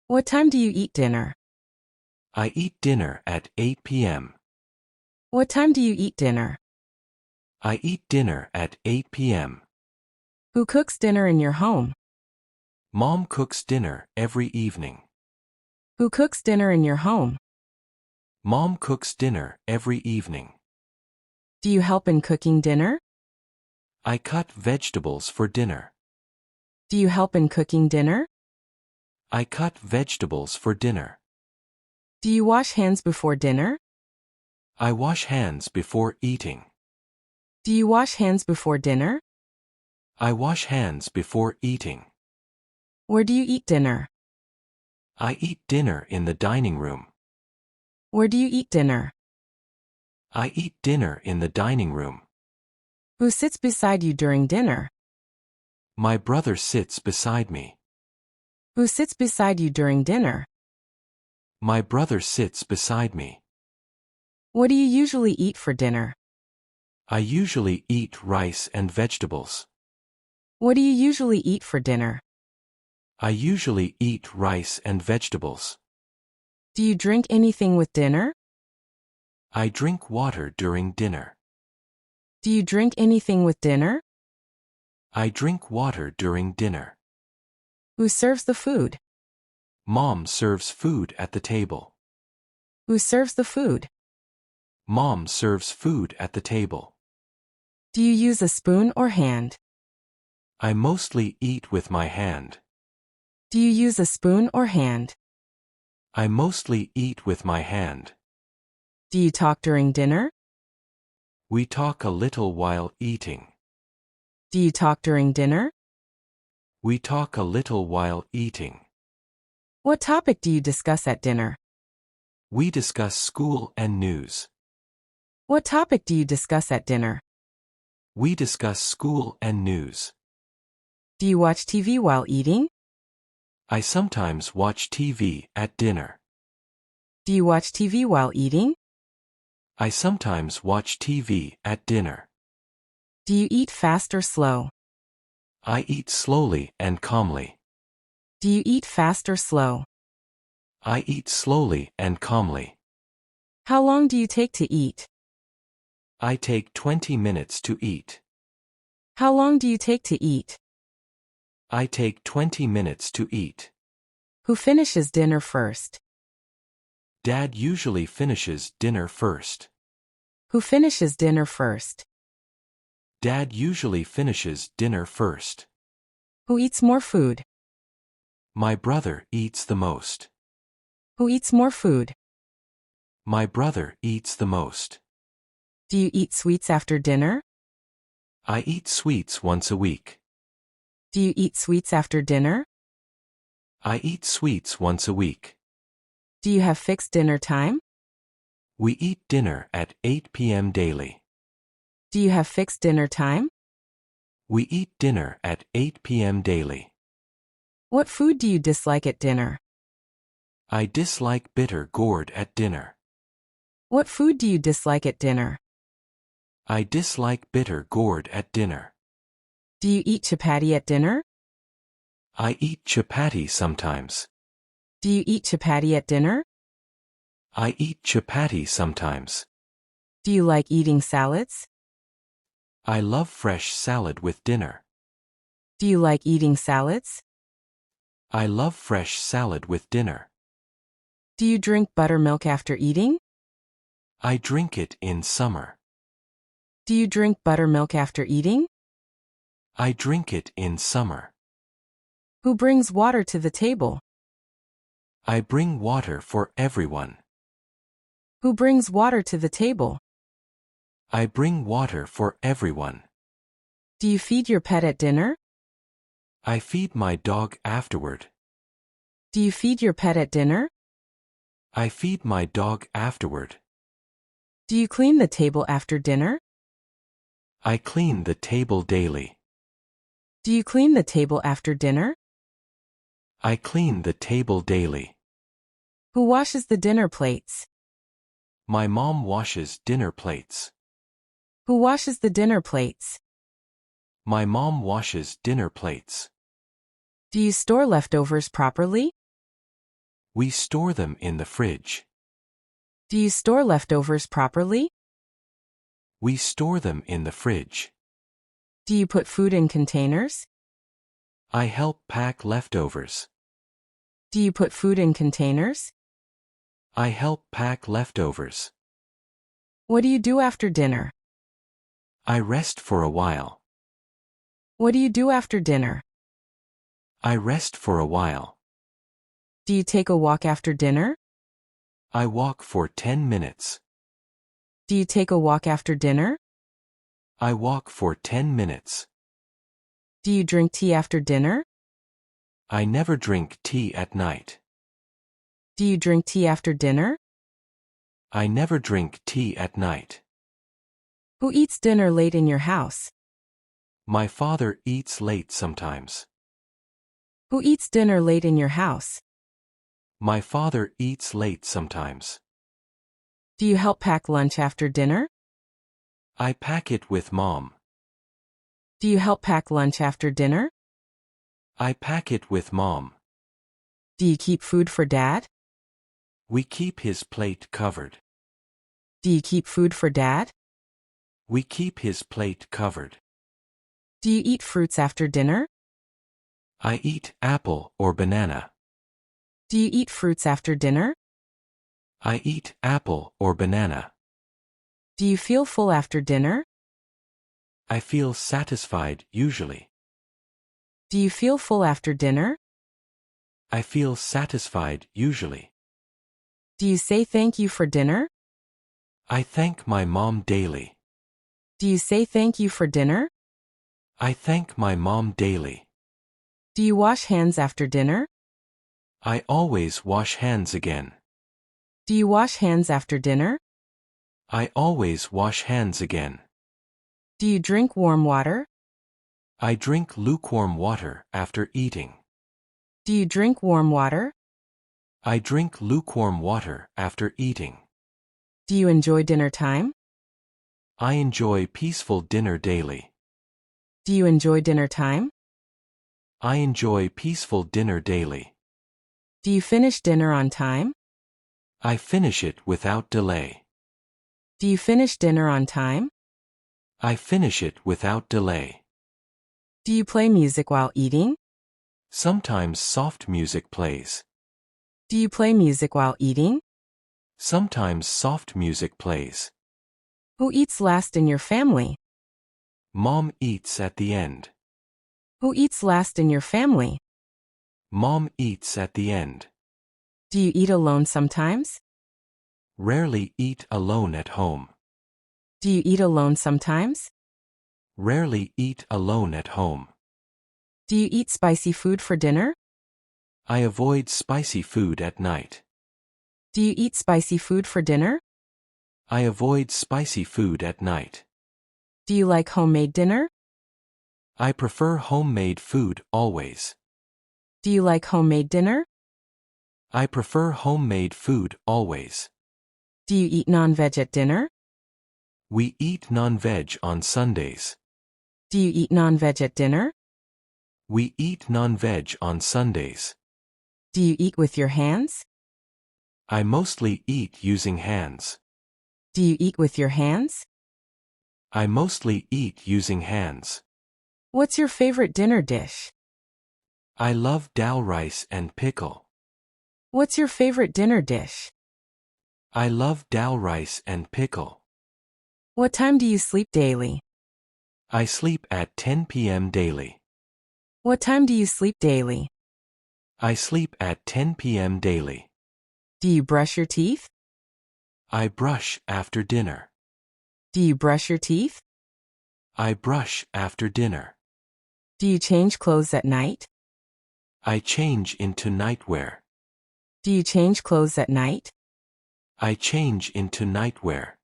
What time do you eat dinner? I eat dinner at 8 p.m. What time do you eat dinner? I eat dinner at 8 p.m. Who cooks dinner in your home? Mom cooks dinner every evening. Who cooks dinner in your home? Mom cooks dinner every evening. Do you help in cooking dinner? I cut vegetables for dinner. Do you help in cooking dinner? I cut vegetables for dinner. Do you wash hands before dinner? I wash hands before eating. Do you wash hands before dinner? I wash hands before eating. Where do you eat dinner? I eat dinner in the dining room. Where do you eat dinner? I eat dinner in the dining room. Who sits beside you during dinner? My brother sits beside me. Who sits beside you during dinner? My brother sits beside me. What do you usually eat for dinner? I usually eat rice and vegetables. What do you usually eat for dinner? I usually eat rice and vegetables. Do you drink anything with dinner? I drink water during dinner. Do you drink anything with dinner? I drink water during dinner. Who serves the food? Mom serves food at the table. Who serves the food? Mom serves food at the table. Do you use a spoon or hand? I mostly eat with my hand. Do you use a spoon or hand? I mostly eat with my hand. Do you talk during dinner? We talk a little while eating. Do you talk during dinner? We talk a little while eating. What topic do you discuss at dinner? We discuss school and news. What topic do you discuss at dinner? We discuss school and news. Do you watch TV while eating? I sometimes watch TV at dinner. Do you watch TV while eating? I sometimes watch TV at dinner. Do you eat fast or slow? I eat slowly and calmly. Do you eat fast or slow? I eat slowly and calmly. How long do you take to eat? I take 20 minutes to eat. How long do you take to eat? I take 20 minutes to eat. Who finishes dinner first? Dad usually finishes dinner first. Who finishes dinner first? Dad usually finishes dinner first. Who eats more food? My brother eats the most. Who eats more food? My brother eats the most. Do you eat sweets after dinner? I eat sweets once a week. Do you eat sweets after dinner? I eat sweets once a week. Do you have fixed dinner time? We eat dinner at 8 p.m. daily. Do you have fixed dinner time? We eat dinner at 8 p.m. daily. What food do you dislike at dinner? I dislike bitter gourd at dinner. What food do you dislike at dinner? I dislike bitter gourd at dinner. Do you eat chapati at dinner? I eat chapati sometimes. Do you eat chapati at dinner? I eat chapati sometimes. Do you like eating salads? I love fresh salad with dinner. Do you like eating salads? I love fresh salad with dinner. Do you drink buttermilk after eating? I drink it in summer. Do you drink buttermilk after eating? I drink it in summer. Who brings water to the table? I bring water for everyone. Who brings water to the table? I bring water for everyone. Do you feed your pet at dinner? I feed my dog afterward. Do you feed your pet at dinner? I feed my dog afterward. Do you clean the table after dinner? I clean the table daily. Do you clean the table after dinner? I clean the table daily. Who washes the dinner plates? My mom washes dinner plates. Who washes the dinner plates? My mom washes dinner plates. Do you store leftovers properly? We store them in the fridge. Do you store leftovers properly? We store them in the fridge. Do you put food in containers? I help pack leftovers. Do you put food in containers? I help pack leftovers. What do you do after dinner? I rest for a while. What do you do after dinner? I rest for a while. Do you take a walk after dinner? I walk for 10 minutes. Do you take a walk after dinner? I walk for 10 minutes. Do you drink tea after dinner? I never drink tea at night. Do you drink tea after dinner? I never drink tea at night. Who eats dinner late in your house? My father eats late sometimes. Who eats dinner late in your house? My father eats late sometimes. Do you help pack lunch after dinner? I pack it with Mom. Do you help pack lunch after dinner? I pack it with Mom. Do you keep food for Dad? We keep his plate covered. Do you keep food for Dad? We keep his plate covered. Do you eat fruits after dinner? I eat apple or banana. Do you eat fruits after dinner? I eat apple or banana. Do you feel full after dinner? I feel satisfied usually. Do you feel full after dinner? I feel satisfied usually. Do you say thank you for dinner? I thank my mom daily. Do you say thank you for dinner? I thank my mom daily. Do you wash hands after dinner? I always wash hands again. Do you wash hands after dinner? I always wash hands again. Do you drink warm water? I drink lukewarm water after eating. Do you drink warm water? I drink lukewarm water after eating. Do you enjoy dinner time? I enjoy peaceful dinner daily. Do you enjoy dinner time? I enjoy peaceful dinner daily. Do you finish dinner on time? I finish it without delay. Do you finish dinner on time? I finish it without delay. Do you play music while eating? Sometimes soft music plays. Do you play music while eating? Sometimes soft music plays. Who eats last in your family? Mom eats at the end. Who eats last in your family? Mom eats at the end. Do you eat alone sometimes? Rarely eat alone at home. Do you eat alone sometimes? Rarely eat alone at home. Do you eat spicy food for dinner? I avoid spicy food at night. Do you eat spicy food for dinner? I avoid spicy food at night. Do you like homemade dinner? I prefer homemade food always. Do you like homemade dinner? I prefer homemade food always. Do you eat non-veg at dinner? We eat non-veg on Sundays. Do you eat non-veg at dinner? We eat non-veg on Sundays. Do you eat with your hands? I mostly eat using hands. Do you eat with your hands? I mostly eat using hands. What's your favorite dinner dish? I love dal rice and pickle. What's your favorite dinner dish? I love dal rice and pickle. What time do you sleep daily? I sleep at 10 p.m. daily. What time do you sleep daily? I sleep at 10 p.m. daily. Do you brush your teeth? I brush after dinner. Do you brush your teeth? I brush after dinner. Do you change clothes at night? I change into nightwear. Do you change clothes at night? I change into nightwear.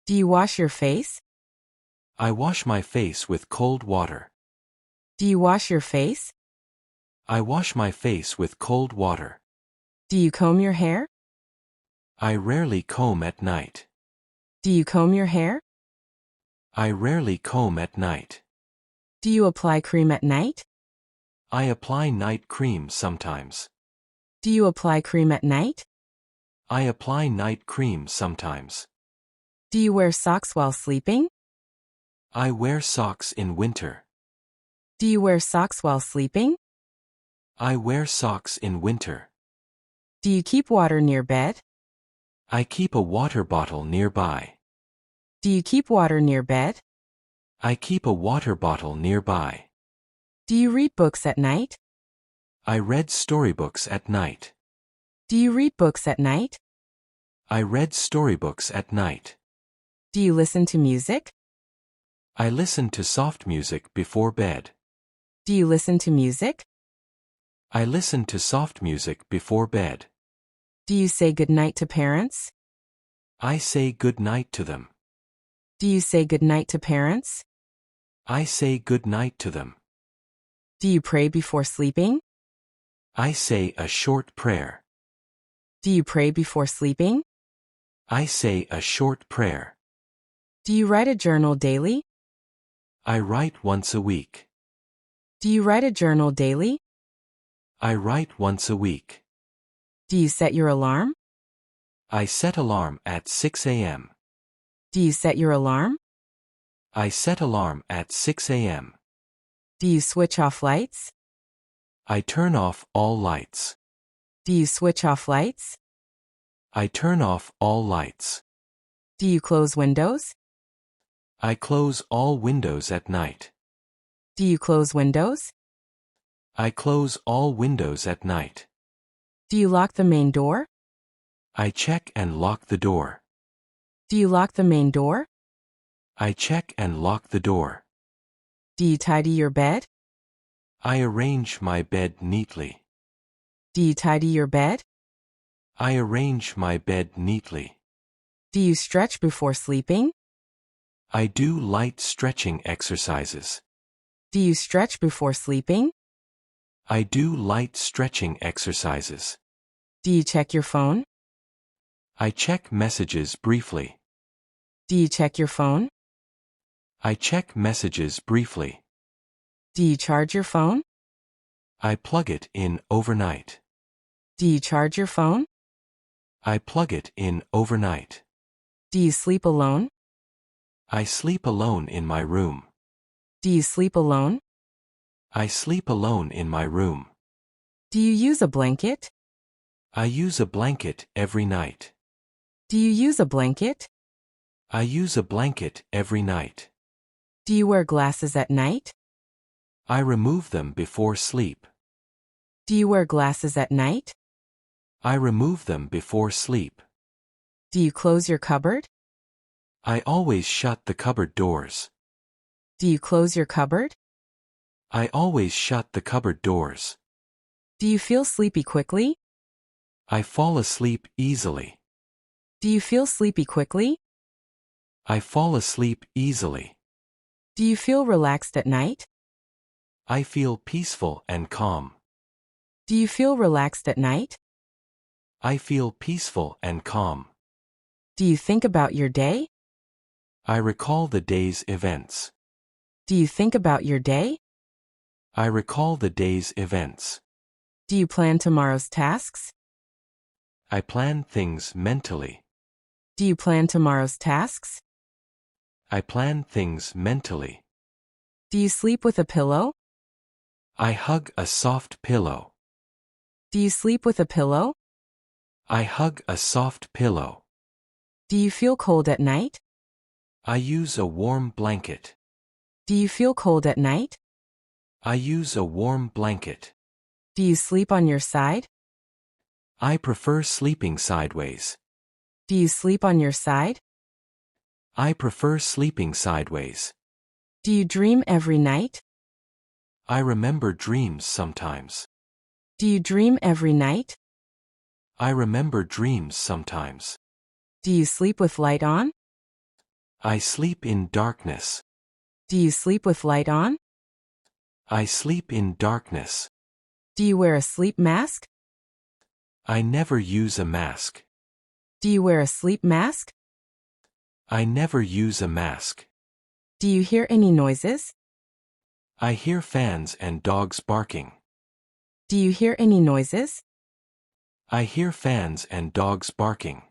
Do you wash your face? I wash my face with cold water. Do you wash your face? I wash my face with cold water. Do you comb your hair? I rarely comb at night. Do you comb your hair? I rarely comb at night. Do you apply cream at night? I apply night cream sometimes. Do you apply cream at night? I apply night cream sometimes. Do you wear socks while sleeping? I wear socks in winter. Do you wear socks while sleeping? I wear socks in winter. Do you keep water near bed? I keep a water bottle nearby. Do you keep water near bed? I keep a water bottle nearby. Do you read books at night? I read storybooks at night. Do you read books at night? I read storybooks at night. Do you listen to music? I listen to soft music before bed. Do you listen to music? I listen to soft music before bed. Do you say goodnight to parents? I say good night to them. Do you say goodnight to parents? I say good night to them. Do you pray before sleeping? I say a short prayer. Do you pray before sleeping? I say a short prayer. Do you write a journal daily? I write once a week. Do you write a journal daily? I write once a week. Do you set your alarm? I set alarm at 6 a.m. Do you set your alarm? I set alarm at 6 a.m. Do you switch off lights? I turn off all lights. Do you switch off lights? I turn off all lights. Do you close windows? I close all windows at night. Do you close windows? I close all windows at night. Do you lock the main door? I check and lock the door. Do you lock the main door? I check and lock the door. Do you tidy your bed? I arrange my bed neatly. Do you tidy your bed? I arrange my bed neatly. Do you stretch before sleeping? I do light stretching exercises. Do you stretch before sleeping? I do light stretching exercises. Do you check your phone? I check messages briefly. Do you check your phone? I check messages briefly. Do you charge your phone? I plug it in overnight. Do you charge your phone? I plug it in overnight. Do you sleep alone? I sleep alone in my room. Do you sleep alone? I sleep alone in my room. Do you use a blanket? I use a blanket every night. Do you use a blanket? I use a blanket every night. Do you wear glasses at night? I remove them before sleep. Do you wear glasses at night? I remove them before sleep. Do you close your cupboard? I always shut the cupboard doors. Do you close your cupboard? I always shut the cupboard doors. Do you feel sleepy quickly? I fall asleep easily. Do you feel sleepy quickly? I fall asleep easily. Do you feel relaxed at night? I feel peaceful and calm. Do you feel relaxed at night? I feel peaceful and calm. Do you think about your day? I recall the day's events. Do you think about your day? I recall the day's events. Do you plan tomorrow's tasks? I plan things mentally. Do you plan tomorrow's tasks? I plan things mentally. Do you sleep with a pillow? I hug a soft pillow. Do you sleep with a pillow? I hug a soft pillow. Do you feel cold at night? I use a warm blanket. Do you feel cold at night? I use a warm blanket. Do you sleep on your side? I prefer sleeping sideways. Do you sleep on your side? I prefer sleeping sideways. Do you dream every night? I remember dreams sometimes. Do you dream every night? I remember dreams sometimes. Do you sleep with light on? I sleep in darkness. Do you sleep with light on? I sleep in darkness. Do you wear a sleep mask? I never use a mask. Do you wear a sleep mask? I never use a mask. Do you hear any noises? I hear fans and dogs barking. Do you hear any noises? I hear fans and dogs barking.